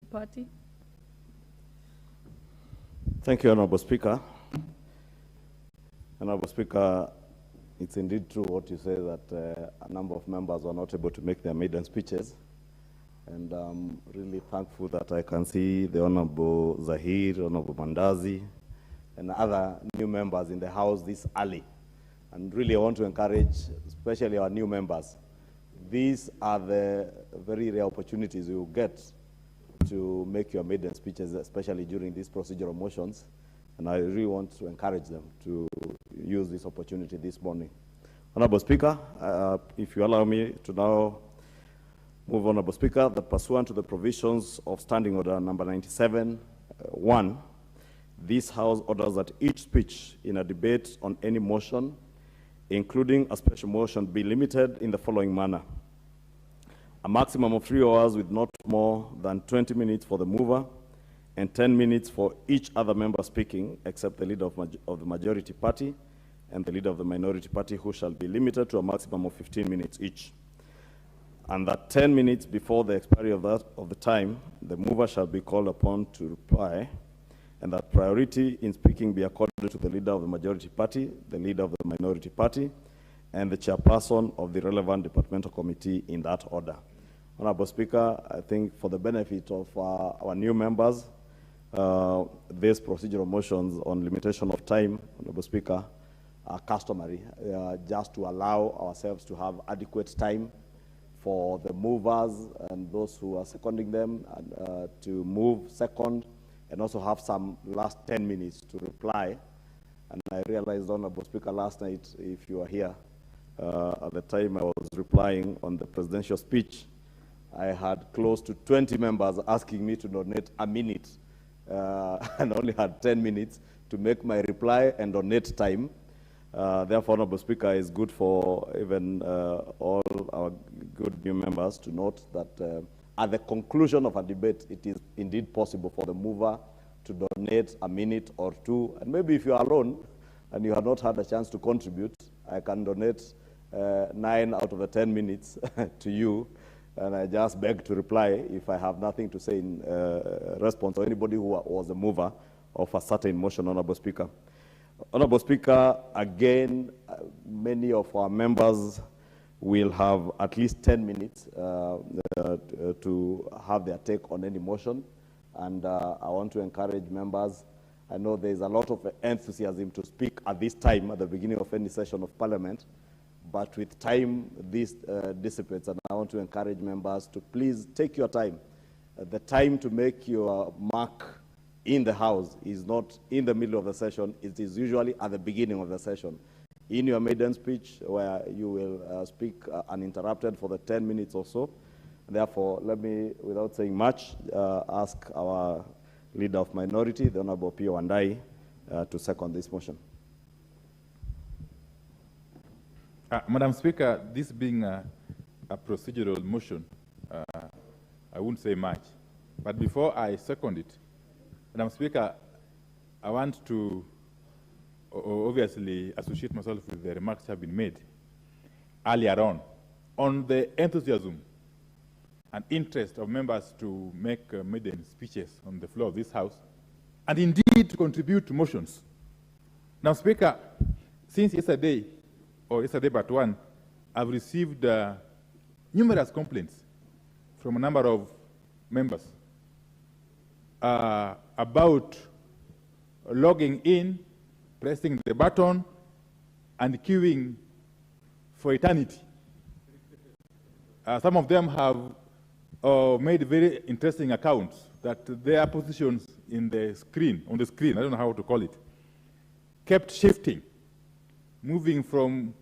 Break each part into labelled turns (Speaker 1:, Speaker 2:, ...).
Speaker 1: Party.
Speaker 2: Thank you, Honorable Speaker. Honorable Speaker, it's indeed true what you say that a number of members were not able to make their maiden speeches. And I'm really thankful that I can see the Honorable Zahir, Honorable Mandazi, and other new members in the House this early. And really I want to encourage, especially our new members, these are the very rare opportunities you get to make your maiden speeches, especially during these procedural motions. And I really want to encourage them to use this opportunity this morning. Honorable Speaker, if you allow me to now move, Honorable Speaker, that pursuant to the provisions of Standing Order number 97(1), this House orders that each speech in a debate on any motion, including a special motion, be limited in the following manner. A maximum of 3 hours with not more than 20 minutes for the mover and 10 minutes for each other member speaking, except the leader of the majority party and the leader of the minority party, who shall be limited to a maximum of 15 minutes each. And that 10 minutes before the expiry of the time, the mover shall be called upon to reply, and that priority in speaking be accorded to the leader of the majority party, the leader of the minority party, and the chairperson of the relevant departmental committee in that order. Honorable Speaker, I think for the benefit of our new members, these procedural motions on limitation of time, Honorable Speaker, are customary, just to allow ourselves to have adequate time for the movers and those who are seconding them to move second, and also have some last 10 minutes to reply. And I realized, Honorable Speaker, last night, if you are here, at the time I was replying on the presidential speech, I had close to 20 members asking me to donate a minute, and only had 10 minutes to make my reply and donate time. Therefore, Honorable Speaker, it's good for even all our good new members to note that at the conclusion of a debate, it is indeed possible for the mover to donate a minute or two. And maybe if you are alone and you have not had a chance to contribute, I can donate 9 out of the 10 minutes to you. And I just beg to reply if I have nothing to say in response, or anybody who was a mover of a certain motion, Honorable Speaker. Honorable Speaker, again, many of our members will have at least 10 minutes to have their take on any motion. And I want to encourage members. I know there's a lot of enthusiasm to speak at this time, at the beginning of any session of Parliament. But with time, this dissipates, and I want to encourage members to please take your time. The time to make your mark in the House is not in the middle of the session. It is usually at the beginning of the session. In your maiden speech, where you will speak uninterrupted for the 10 minutes or so. Therefore, let me, without saying much, ask our leader of minority, the Honorable Pio Wandai, to second this motion.
Speaker 3: Madam Speaker, this being a procedural motion, I wouldn't say much. But before I second it, Madam Speaker, I want to obviously associate myself with the remarks that have been made earlier on the enthusiasm and interest of members to make maiden speeches on the floor of this House, and indeed to contribute to motions. Now, Speaker, since yesterday but one, I've received numerous complaints from a number of members about logging in, pressing the button, and queuing for eternity. Some of them have made very interesting accounts that their positions on the screen, I don't know how to call it, kept shifting, moving from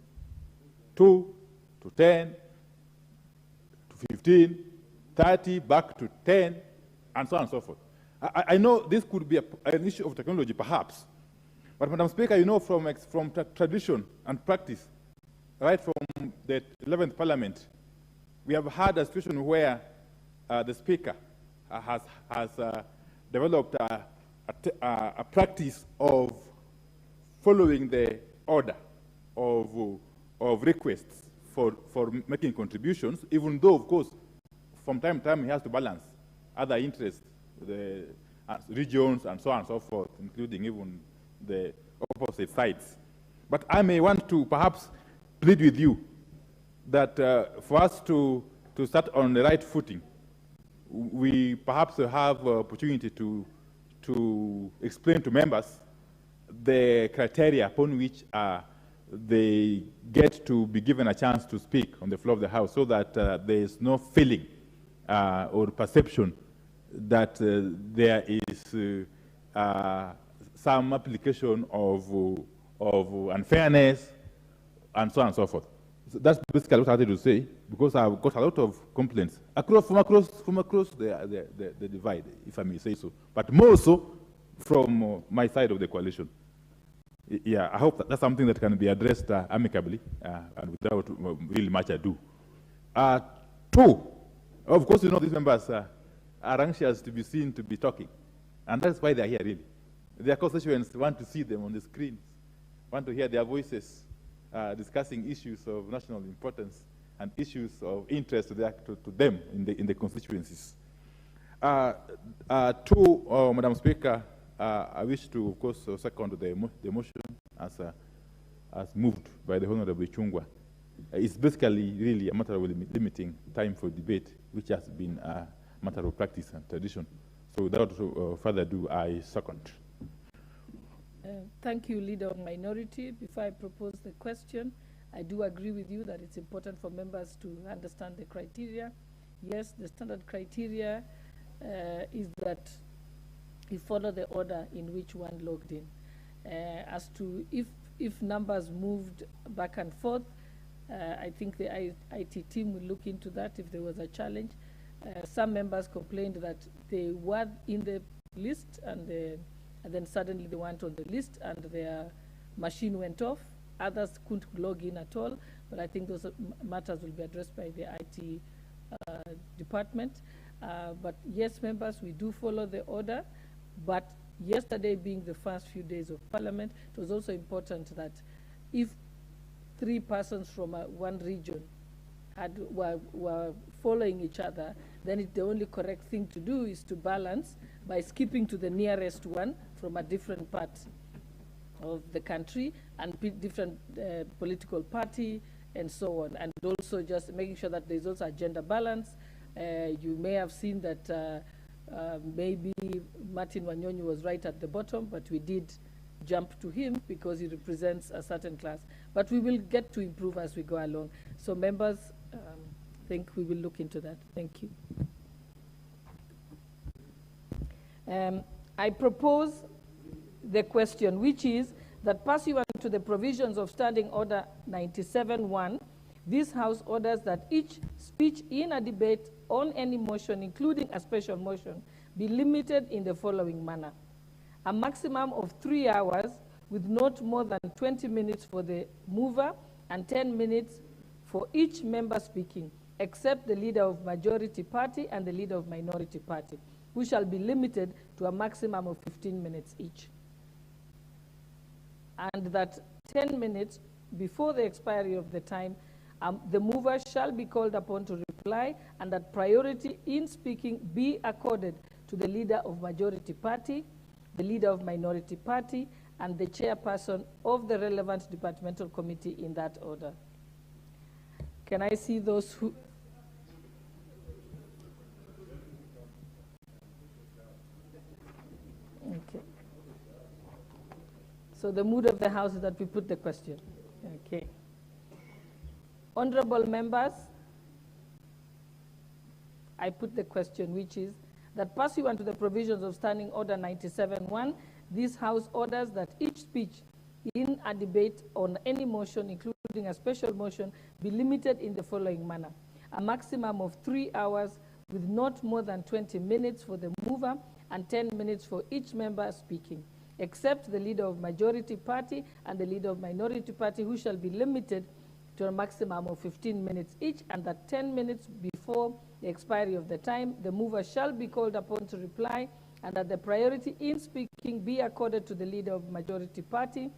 Speaker 3: 2 to 10 to 15, 30, back to 10, and so on and so forth. I know this could be an issue of technology, perhaps, but Madam Speaker, you know from tradition and practice, right from the 11th Parliament, we have had a situation where the Speaker has developed a practice of following the order of requests for making contributions, even though, of course, from time to time he has to balance other interests the regions and so on and so forth, including even the opposite sides. But I may want to perhaps plead with you that for us to start on the right footing, we perhaps have opportunity to explain to members the criteria upon which they get to be given a chance to speak on the floor of the House, so that there is no feeling or perception that there is some application of unfairness and so on and so forth. So that's basically what I wanted to say, because I've got a lot of complaints from across the divide, if I may say so, but more so from my side of the coalition. Yeah, I hope that's something that can be addressed amicably and without really much ado. Two, of course, you know, these members are anxious to be seen to be talking, and that's why they're here, really. Their constituents want to see them on the screens, want to hear their voices discussing issues of national importance and issues of interest to them in the constituencies. Two, Madam Speaker, I wish to, of course, second the motion as moved by the Honorable Chungwa. It's basically really a matter of limiting time for debate, which has been a matter of practice and tradition. So without further ado, I second.
Speaker 1: Thank you, Leader of Minority. Before I propose the question, I do agree with you that it's important for members to understand the criteria. Yes, the standard criteria is that you follow the order in which one logged in. As to if numbers moved back and forth, I think the IT team will look into that if there was a challenge. Some members complained that they were in the list and then suddenly they weren't on the list and their machine went off. Others couldn't log in at all, but I think those matters will be addressed by the IT department. But yes, members, we do follow the order, but yesterday being the first few days of Parliament, it was also important that if 3 persons from one region were following each other, then the only correct thing to do is to balance by skipping to the nearest one from a different part of the country and different political party and so on, and also just making sure that there's also a gender balance. You may have seen that maybe Martin Wanyonyi was right at the bottom, but we did jump to him because he represents a certain class. But we will get to improve as we go along. So members, I think we will look into that. Thank you. I propose the question, which is that pursuant to the provisions of Standing Order 97-1, this House orders that each speech in a debate on any motion, including a special motion, be limited in the following manner. A maximum of 3 hours with not more than 20 minutes for the mover and 10 minutes for each member speaking, except the leader of majority party and the leader of minority party, who shall be limited to a maximum of 15 minutes each. And that 10 minutes before the expiry of the time, the mover shall be called upon to reply, and that priority in speaking be accorded to the leader of majority party, the leader of minority party, and the chairperson of the relevant departmental committee in that order. Can I see those who... Okay. So the mood of the House is that we put the question. Okay. Honorable members, I put the question, which is that pursuant to the provisions of Standing Order 97-1, this House orders that each speech in a debate on any motion, including a special motion, be limited in the following manner. A maximum of 3 hours with not more than 20 minutes for the mover and 10 minutes for each member speaking, except the leader of majority party and the leader of minority party, who shall be limited to a maximum of 15 minutes each, and that 10 minutes before the expiry of the time, the mover shall be called upon to reply, and that the priority in speaking be accorded to the leader of majority party,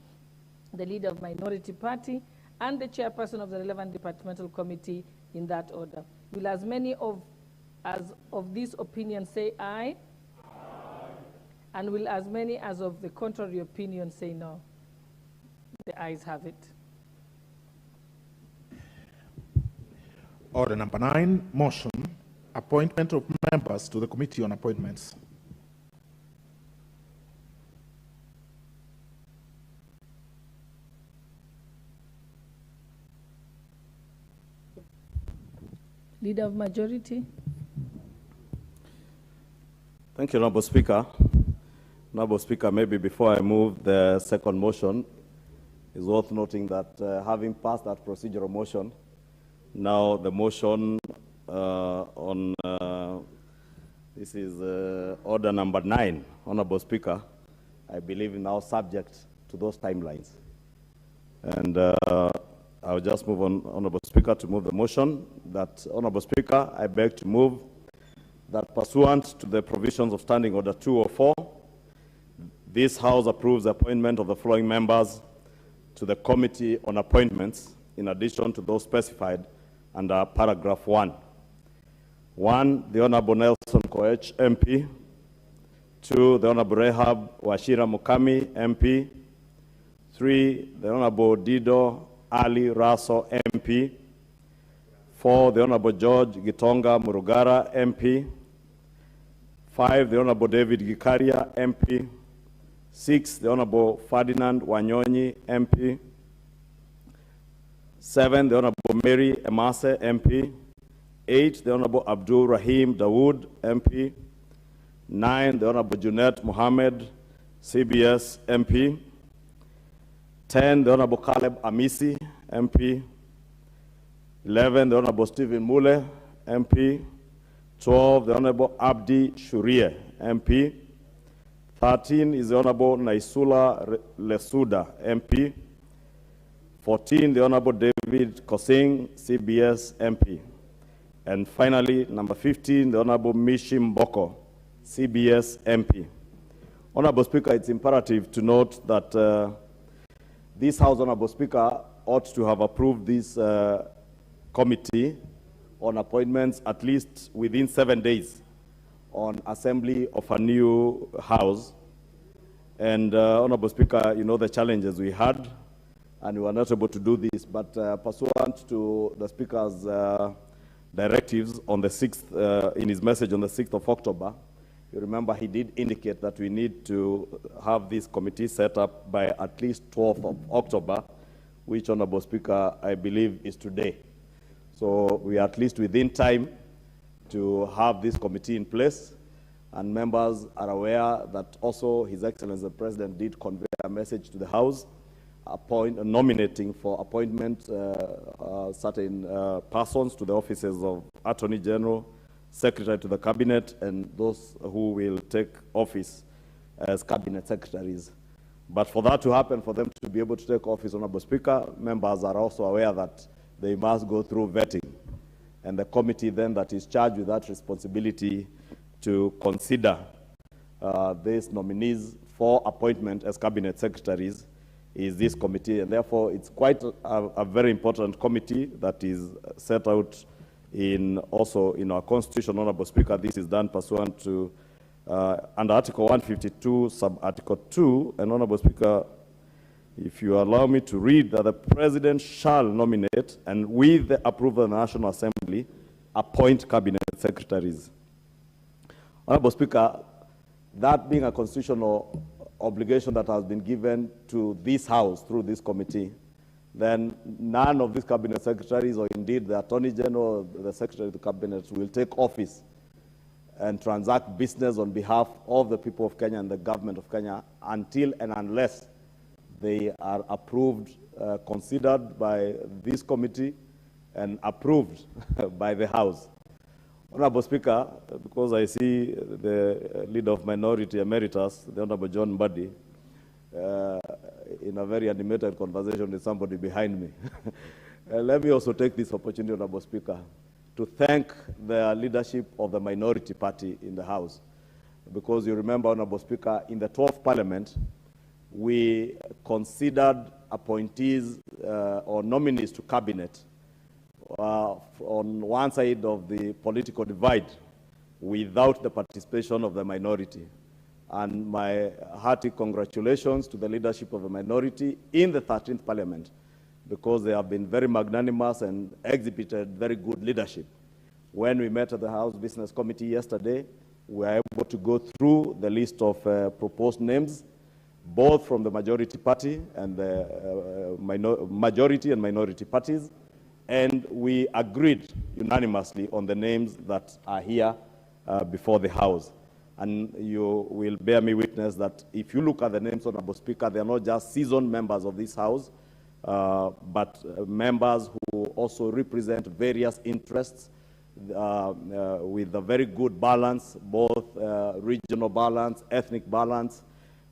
Speaker 1: the leader of minority party, and the chairperson of the relevant departmental committee in that order. Will as many of this opinion say aye? Aye. And will as many as of the contrary opinion say no? The ayes have it.
Speaker 4: Order number 9, motion, appointment of members to the Committee on Appointments.
Speaker 1: Leader of Majority.
Speaker 2: Thank you, Honorable Speaker. Honorable Speaker, maybe before I move the second motion, it's worth noting that having passed that procedural motion, now the motion on this is order number 9, Honorable Speaker, I believe now subject to those timelines. And I'll just move on, Honorable Speaker, to move the motion that, Honorable Speaker, I beg to move that pursuant to the provisions of Standing Order 204, this House approves the appointment of the following members to the Committee on Appointments, in addition to those specified under paragraph 1. 1, the Honorable Nelson Koech, MP. 2, the Honorable Rehab Washira Mukami, MP. 3, the Honorable Dido Ali Raso, MP. 4, the Honorable George Gitonga Murugara, MP. 5, the Honorable David Gikaria, MP. 6, the Honorable Ferdinand Wanyonyi, MP. 7, the Honorable Mary Emase, MP. 8, the Honorable Abdul Rahim Dawood, MP. 9, the Honorable Junet Mohammed, CBS, MP. 10, the Honorable Caleb Amisi, MP. 11, the Honorable Stephen Mule, MP. 12, the Honorable Abdi Shurie, MP. 13 is the Honorable Naisula Lesuda, MP. 14, the Honorable David Kosing, CBS, MP. And finally, number 15, the Honorable Mishim Boko, CBS, MP. Honorable Speaker, it's imperative to note that this House, Honorable Speaker, ought to have approved this committee on appointments at least within 7 days on assembly of a new House. And Honorable Speaker, you know the challenges we had, and we were not able to do this, but pursuant to the Speaker's directives on the 6th, in his message on the 6th of October, you remember he did indicate that we need to have this committee set up by at least 12th of October, which, Honorable Speaker, I believe is today. So we are at least within time to have this committee in place, and members are aware that also His Excellency the President did convey a message to the House, nominating for appointment certain persons to the offices of Attorney General, Secretary to the Cabinet, and those who will take office as Cabinet Secretaries. But for that to happen, for them to be able to take office, Honorable Speaker, members are also aware that they must go through vetting. And the committee then that is charged with that responsibility to consider these nominees for appointment as Cabinet Secretaries is this committee. And therefore, it's quite a very important committee that is set out also in our Constitution, Honorable Speaker. This is done pursuant to under Article 152, sub-Article 2, and Honorable Speaker, if you allow me to read that the President shall nominate and with the approval of the National Assembly, appoint Cabinet Secretaries. Honorable Speaker, that being a constitutional obligation that has been given to this House through this committee, then none of these Cabinet Secretaries, or indeed the Attorney General, the Secretary of the Cabinet, will take office and transact business on behalf of the people of Kenya and the government of Kenya until and unless they are approved, considered by this committee and approved by the House. Honorable Speaker, because I see the Leader of Minority Emeritus, the Honorable John Mbadi, in a very animated conversation with somebody behind me. Let me also take this opportunity, Honorable Speaker, to thank the leadership of the minority party in the House. Because you remember, Honorable Speaker, in the 12th Parliament, we considered appointees or nominees to cabinet on one side of the political divide without the participation of the minority. And my hearty congratulations to the leadership of the minority in the 13th Parliament, because they have been very magnanimous and exhibited very good leadership. When we met at the House Business Committee yesterday, we were able to go through the list of proposed names, both from the majority party and the majority and minority parties, and we agreed unanimously on the names that are here before the House. And you will bear me witness that if you look at the names, Honorable Speaker, they are not just seasoned members of this House, but members who also represent various interests with a very good balance, both regional balance, ethnic balance.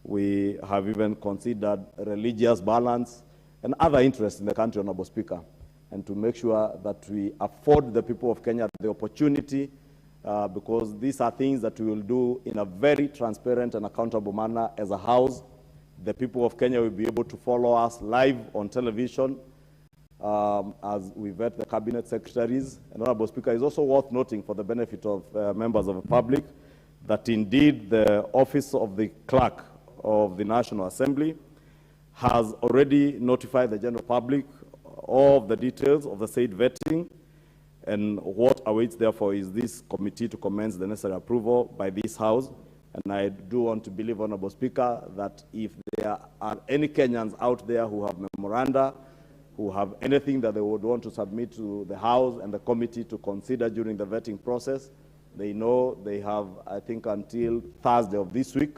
Speaker 2: We have even considered religious balance and other interests in the country, Honorable Speaker, and to make sure that we afford the people of Kenya the opportunity, because these are things that we will do in a very transparent and accountable manner as a House. The people of Kenya will be able to follow us live on television as we vet the cabinet secretaries. And Honorable Speaker, it's also worth noting for the benefit of members of the public that indeed the office of the clerk of the National Assembly has already notified the general public of the details of the said vetting, and what awaits therefore is this committee to commence the necessary approval by this House. And I do want to believe, Honorable Speaker, that if there are any Kenyans out there who have memoranda, who have anything that they would want to submit to the House and the committee to consider during the vetting process, they know they have, I think, until Thursday of this week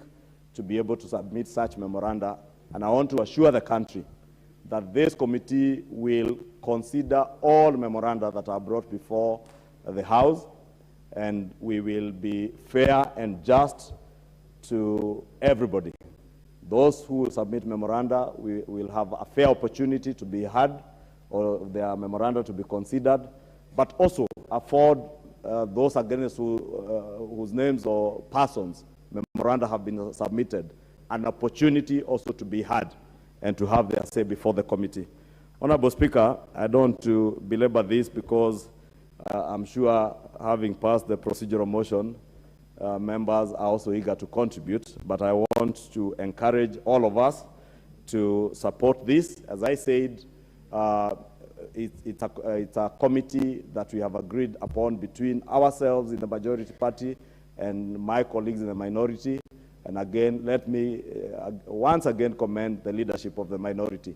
Speaker 2: to be able to submit such memoranda. And I want to assure the country that this committee will consider all memoranda that are brought before the House, and we will be fair and just to everybody. Those who will submit memoranda will have a fair opportunity to be heard or their memoranda to be considered, but also afford those against whose names or persons memoranda have been submitted an opportunity also to be heard and to have their say before the committee. Honorable Speaker, I don't want to belabor this because I'm sure having passed the procedural motion, members are also eager to contribute, but I want to encourage all of us to support this. As I said, it's a committee that we have agreed upon between ourselves in the majority party and my colleagues in the minority. And again, let me once again commend the leadership of the minority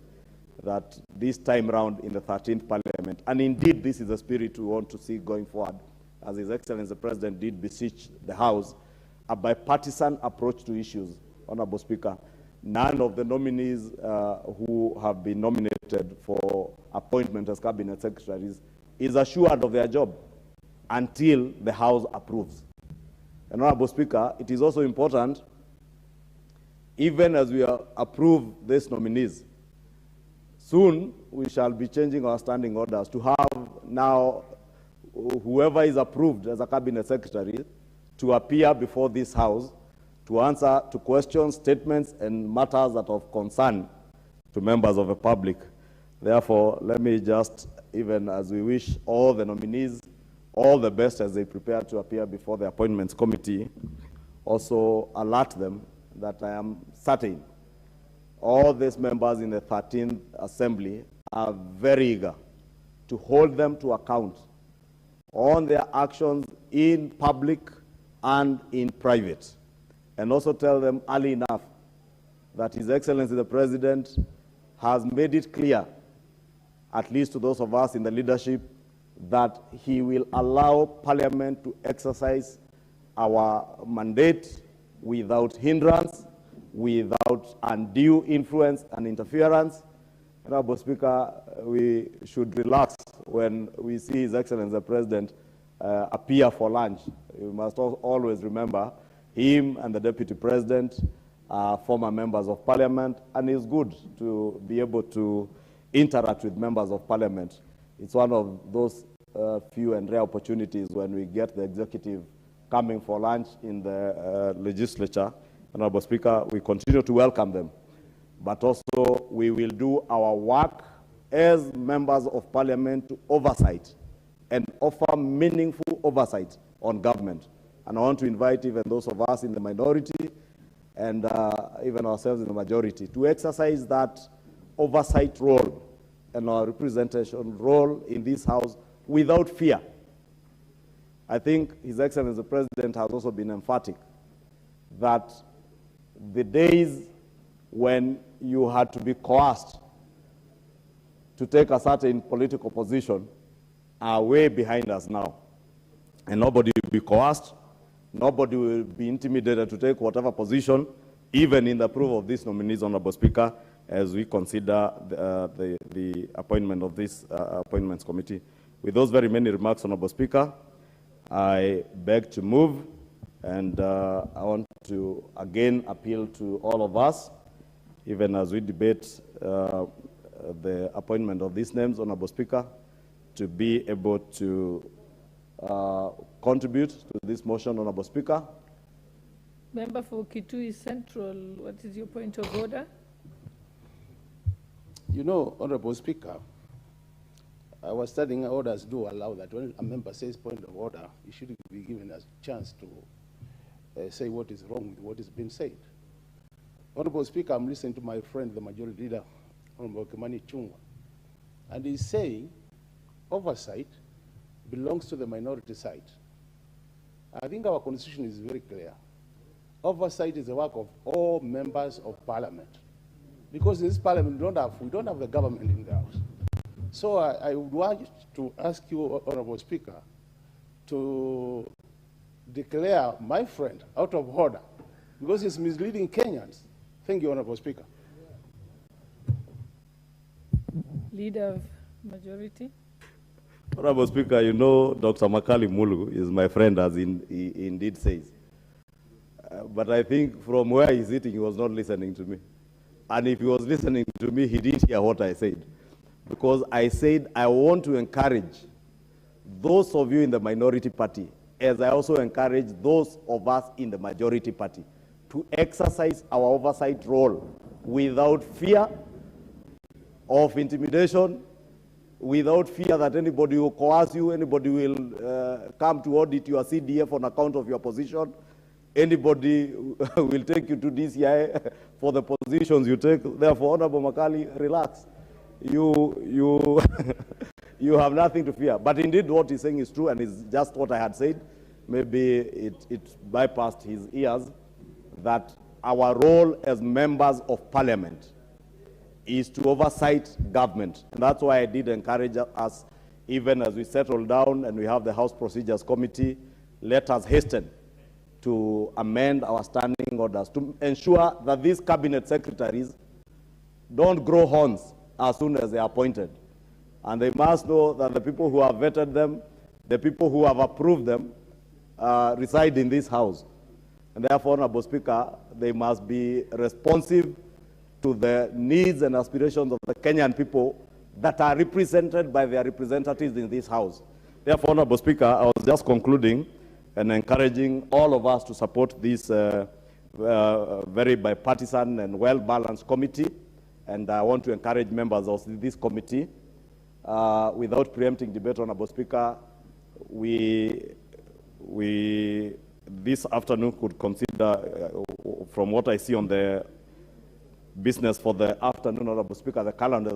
Speaker 2: that this time round in the 13th Parliament, and indeed this is the spirit we want to see going forward, as His Excellency the President did beseech the House, a bipartisan approach to issues. Honorable Speaker, none of the nominees who have been nominated for appointment as cabinet secretaries is assured of their job until the House approves. And Honorable Speaker, it is also important, even as we approve these nominees, soon we shall be changing our standing orders to have now whoever is approved as a cabinet secretary to appear before this House to answer to questions, statements, and matters that are of concern to members of the public. Therefore, let me just, even as we wish all the nominees all the best as they prepare to appear before the Appointments Committee, also alert them that I am certain all these members in the 13th Assembly are very eager to hold them to account on their actions in public and in private, and also tell them early enough that His Excellency the President has made it clear, at least to those of us in the leadership, that he will allow Parliament to exercise our mandate without hindrance, without undue influence and interference. Honorable Speaker, we should relax when we see His Excellency the President appear for lunch. You must always remember him and the Deputy President are former members of Parliament, and it's good to be able to interact with members of Parliament. It's one of those few and rare opportunities when we get the executive coming for lunch in the legislature. Honorable Speaker, we continue to welcome them, but also we will do our work as members of Parliament to oversight and offer meaningful oversight on government. And I want to invite even those of us in the minority and even ourselves in the majority, to exercise that oversight role and our representation role in this House without fear. I think His Excellency the President has also been emphatic that the days when you had to be coerced to take a certain political position are way behind us now. And nobody will be coerced, nobody will be intimidated to take whatever position, even in the approval of these nominees, Honorable Speaker, as we consider the appointment of this appointments committee. With those very many remarks, Honorable Speaker, I beg to move, and I want to again appeal to all of us, even as we debate the appointment of these names, Honorable Speaker, to be able to contribute to this motion, Honorable Speaker.
Speaker 1: Member for Kitui Central, what is your point of order?
Speaker 5: You know, Honorable Speaker, our standing orders do allow that when a member says point of order, he should be given a chance to say what is wrong with what is being said. Honorable Speaker, I'm listening to my friend, the Majority Leader, Honorable Kimani Ichung'wah, and he's saying oversight belongs to the minority side. I think our constitution is very clear. Oversight is the work of all members of parliament. Because in this parliament, we don't have the government in the house. So I would want to ask you, Honorable Speaker, to declare my friend out of order because he's misleading Kenyans. Thank you, Honorable Speaker.
Speaker 1: Leader of Majority.
Speaker 2: Honorable Speaker, you know Dr. Makali Mulu is my friend, as he indeed says. But I think from where he's sitting, he was not listening to me. And if he was listening to me, he didn't hear what I said. Because I said I want to encourage those of you in the minority party, as I also encourage those of us in the majority party, to exercise our oversight role without fear of intimidation, without fear that anybody will coerce you, anybody will come to audit your CDF on account of your position, anybody will take you to DCI for the positions you take. Therefore, Honorable Makali, relax. You have nothing to fear. But indeed, what he's saying is true, and it's just what I had said. Maybe it bypassed his ears, that our role as members of parliament is to oversight government. And that's why I did encourage us, even as we settle down and we have the House Procedures Committee, let us hasten to amend our standing orders to ensure that these cabinet secretaries don't grow horns as soon as they are appointed. And they must know that the people who have vetted them, the people who have approved them, reside in this House. And therefore, Honorable Speaker, they must be responsive to the needs and aspirations of the Kenyan people that are represented by their representatives in this House. Therefore, Honorable Speaker, I was just concluding and encouraging all of us to support this very bipartisan and well-balanced committee. And I want to encourage members of this committee, without preempting debate, Honorable Speaker, we this afternoon could consider, from what I see on the business for the afternoon, Honorable Speaker, the calendar